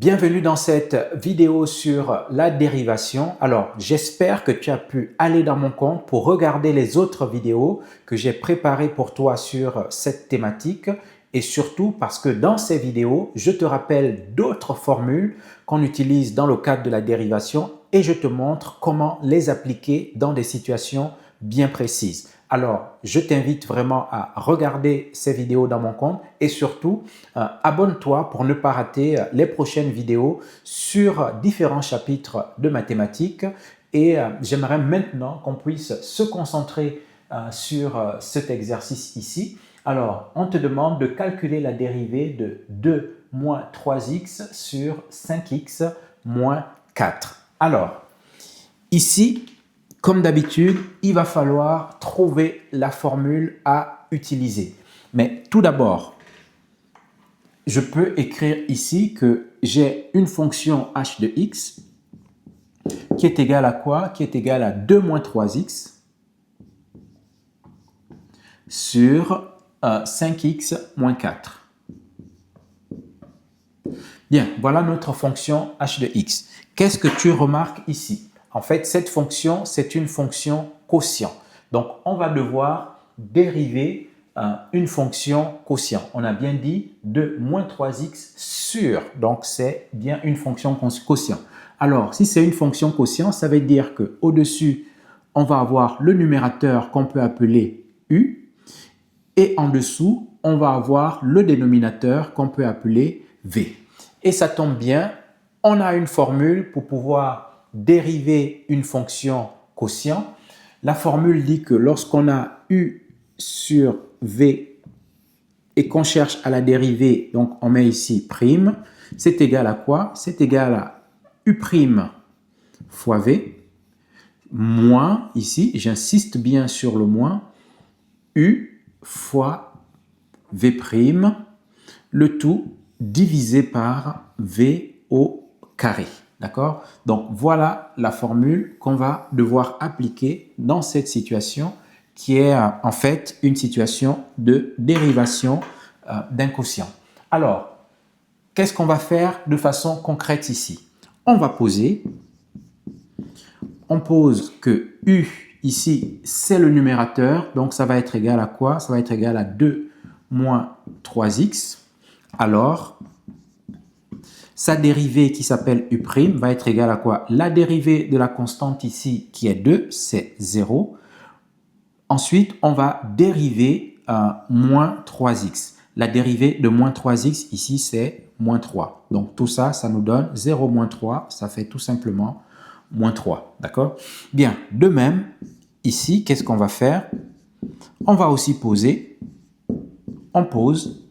Bienvenue dans cette vidéo sur la dérivation. Alors, j'espère que tu as pu aller dans mon compte pour regarder les autres vidéos que j'ai préparées pour toi sur cette thématique et surtout parce que dans ces vidéos, je te rappelle d'autres formules qu'on utilise dans le cadre de la dérivation et je te montre comment les appliquer dans des situations bien précises. Alors, je t'invite vraiment à regarder ces vidéos dans mon compte et surtout, abonne-toi pour ne pas rater les prochaines vidéos sur différents chapitres de mathématiques. Et j'aimerais maintenant qu'on puisse se concentrer sur cet exercice ici. Alors, on te demande de calculer la dérivée de 2 moins 3x sur 5x moins 4. Alors, ici, comme d'habitude, il va falloir trouver la formule à utiliser. Mais tout d'abord, je peux écrire ici que j'ai une fonction h de x qui est égale à quoi? Qui est égale à 2 moins 3x sur 5x moins 4. Bien, voilà notre fonction h de x. Qu'est-ce que tu remarques ici? En fait, cette fonction, c'est une fonction quotient. Donc, on va devoir dériver une fonction quotient. On a bien dit 2 moins 3x sur, donc c'est bien une fonction quotient. Alors, si c'est une fonction quotient, ça veut dire qu'au-dessus, on va avoir le numérateur qu'on peut appeler u et en dessous, on va avoir le dénominateur qu'on peut appeler v. Et ça tombe bien, on a une formule pour pouvoir dériver une fonction quotient. La formule dit que lorsqu'on a u sur v et qu'on cherche à la dériver, donc on met ici prime, c'est égal à quoi? C'est égal à u prime fois v moins, ici, j'insiste bien sur le moins, u fois v prime, le tout divisé par v au carré. D'accord? Donc, voilà la formule qu'on va devoir appliquer dans cette situation qui est en fait une situation de dérivation d'un quotient. Alors, qu'est-ce qu'on va faire de façon concrète ici? On pose que u ici, c'est le numérateur, donc ça va être égal à quoi? Ça va être égal à 2 moins 3x. Alors, sa dérivée qui s'appelle u' va être égale à quoi? La dérivée de la constante ici qui est 2, c'est 0. Ensuite, on va dériver moins 3x. La dérivée de moins 3x ici, c'est moins 3. Donc tout ça, ça nous donne 0 moins 3, ça fait tout simplement moins 3. D'accord? Bien, de même, ici, qu'est-ce qu'on va faire? On va aussi poser, on pose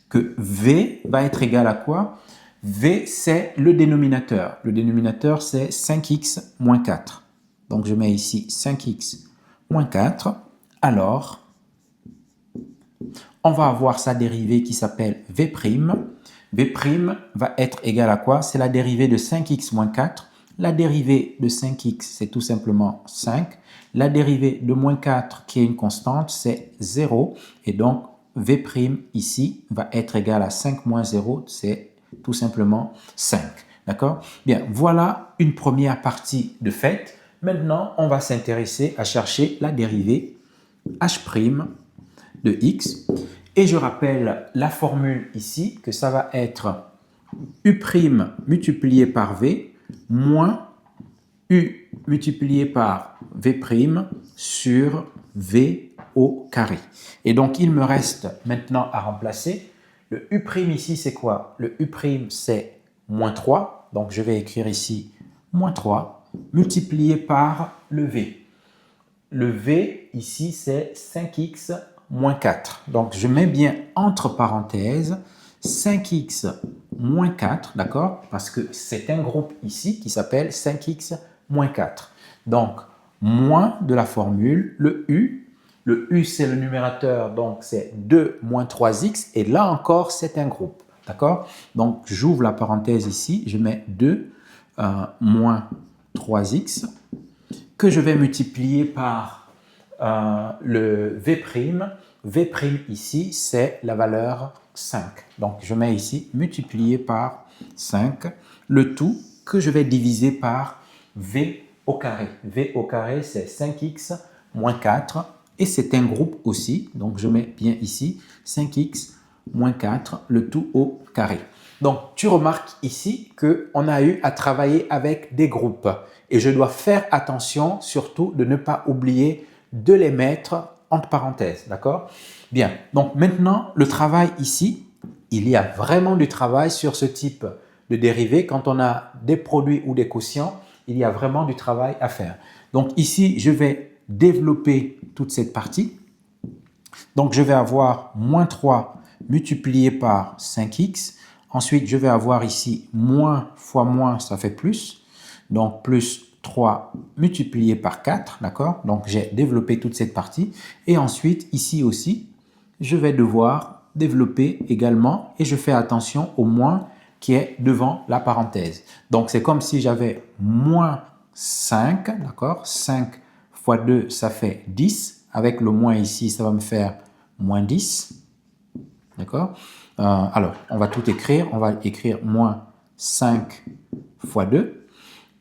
que v va être égal à quoi? V, c'est le dénominateur. Le dénominateur, c'est 5x moins 4. Donc, je mets ici 5x moins 4. Alors, on va avoir sa dérivée qui s'appelle v'. V' va être égal à quoi? C'est la dérivée de 5x moins 4. La dérivée de 5x, c'est tout simplement 5. La dérivée de moins 4, qui est une constante, c'est 0. Et donc, v' ici va être égal à 5 moins 0, c'est tout simplement 5. D'accord? Bien, voilà une première partie de fait. Maintenant, on va s'intéresser à chercher la dérivée h' de x. Et je rappelle la formule ici, que ça va être u' multiplié par v moins u multiplié par v' sur v au carré. Et donc, il me reste maintenant à remplacer. Le u' ici, c'est quoi? Le u', c'est moins 3. Donc, je vais écrire ici moins 3 multiplié par le v. Le v, ici, c'est 5x moins 4. Donc, je mets bien entre parenthèses 5x moins 4, d'accord? Parce que c'est un groupe ici qui s'appelle 5x moins 4. Donc, moins de la formule, le u. Le u, c'est le numérateur, donc c'est 2 moins 3x. Et là encore, c'est un groupe, d'accord? Donc, j'ouvre la parenthèse ici, je mets 2 moins 3x que je vais multiplier par le v'. V' ici, c'est la valeur 5. Donc, je mets ici multiplié par 5, le tout que je vais diviser par V au carré. V au carré, c'est 5x moins 4 et c'est un groupe aussi. Donc, je mets bien ici 5x moins 4, le tout au carré. Donc, tu remarques ici qu'on a eu à travailler avec des groupes et je dois faire attention surtout de ne pas oublier de les mettre entre parenthèses, d'accord? Bien, donc maintenant, le travail ici, il y a vraiment du travail sur ce type de dérivés. Quand on a des produits ou des quotients, il y a vraiment du travail à faire. Donc ici, je vais développer toute cette partie. Donc, je vais avoir moins 3 multiplié par 5x. Ensuite, je vais avoir ici moins fois moins, ça fait plus. Donc, plus 3 multiplié par 4, d'accord? Donc, j'ai développé toute cette partie. Et ensuite, ici aussi, je vais devoir développer également et je fais attention au moins qui est devant la parenthèse. Donc, c'est comme si j'avais moins 5, d'accord? 5 fois 2, ça fait 10. Avec le moins ici, ça va me faire moins 10. D'accord? Alors, on va tout écrire. On va écrire moins 5 fois 2.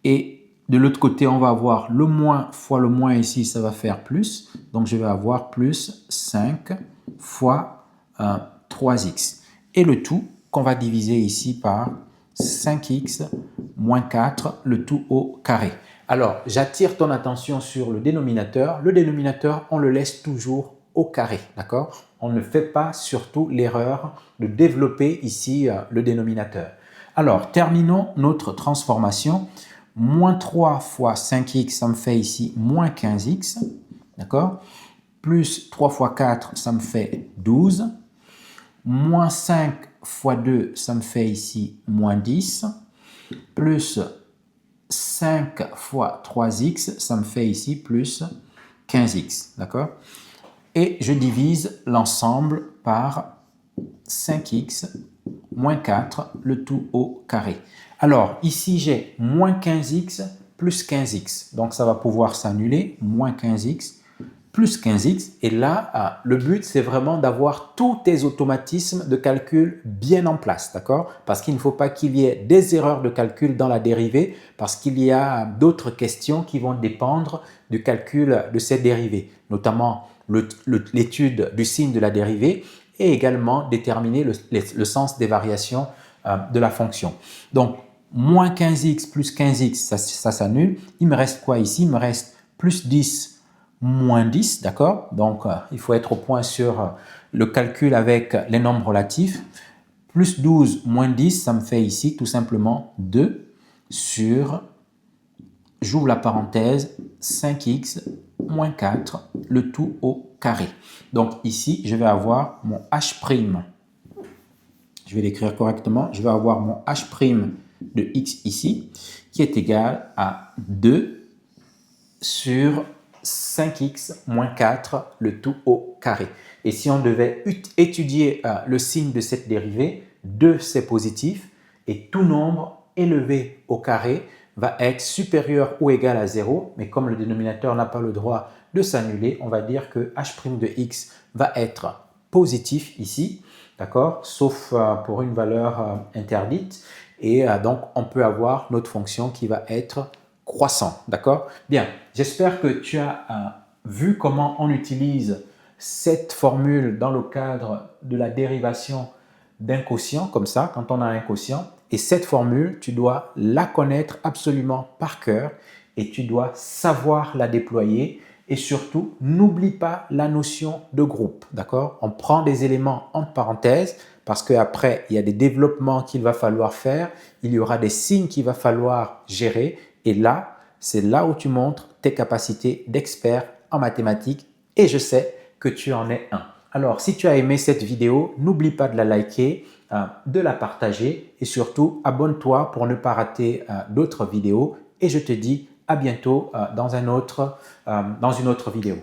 Et de l'autre côté, on va avoir le moins fois le moins ici, ça va faire plus. Donc, je vais avoir plus 5 fois 3x. Et le tout qu'on va diviser ici par 5x moins 4, le tout au carré. Alors, j'attire ton attention sur le dénominateur. Le dénominateur, on le laisse toujours au carré, d'accord? On ne fait pas surtout l'erreur de développer ici le dénominateur. Alors, terminons notre transformation. Moins 3 fois 5x, ça me fait ici moins 15x, d'accord? Plus 3 fois 4, ça me fait 12. Moins 5 fois 2, ça me fait ici moins 10. Plus 5 fois 3x, ça me fait ici plus 15x, d'accord? Et je divise l'ensemble par 5x moins 4, le tout au carré. Alors, ici, j'ai moins 15x plus 15x. Donc, ça va pouvoir s'annuler, moins 15x plus 15x. Et là, le but, c'est vraiment d'avoir tous tes automatismes de calcul bien en place, d'accord? Parce qu'il ne faut pas qu'il y ait des erreurs de calcul dans la dérivée, parce qu'il y a d'autres questions qui vont dépendre du calcul de cette dérivée, notamment l'étude du signe de la dérivée et également déterminer le sens des variations de la fonction. Donc, moins 15x plus 15x, ça s'annule. Il me reste quoi ici? Il me reste plus 10 moins 10, d'accord? Donc, il faut être au point sur le calcul avec les nombres relatifs. Plus 12 moins 10, ça me fait ici tout simplement 2 sur, j'ouvre la parenthèse, 5x moins 4, le tout au carré. Donc ici, je vais avoir mon h', je vais l'écrire correctement, je vais avoir mon h' de x ici, qui est égal à 2 sur 5x moins 4, le tout au carré. Et si on devait étudier le signe de cette dérivée, 2 c'est positif et tout nombre élevé au carré va être supérieur ou égal à 0. Mais comme le dénominateur n'a pas le droit de s'annuler, on va dire que h' de x va être positif ici, d'accord? Sauf pour une valeur interdite. Et donc, on peut avoir notre fonction qui va être croissant, d'accord? Bien, j'espère que tu as vu comment on utilise cette formule dans le cadre de la dérivation d'un quotient, comme ça, quand on a un quotient. Et cette formule, tu dois la connaître absolument par cœur et tu dois savoir la déployer. Et surtout, n'oublie pas la notion de groupe, d'accord? On prend des éléments entre parenthèses parce qu'après, il y a des développements qu'il va falloir faire, il y aura des signes qu'il va falloir gérer. Et là, c'est là où tu montres tes capacités d'expert en mathématiques et je sais que tu en es un. Alors, si tu as aimé cette vidéo, n'oublie pas de la liker, de la partager et surtout, abonne-toi pour ne pas rater d'autres vidéos et je te dis à bientôt dans une autre vidéo.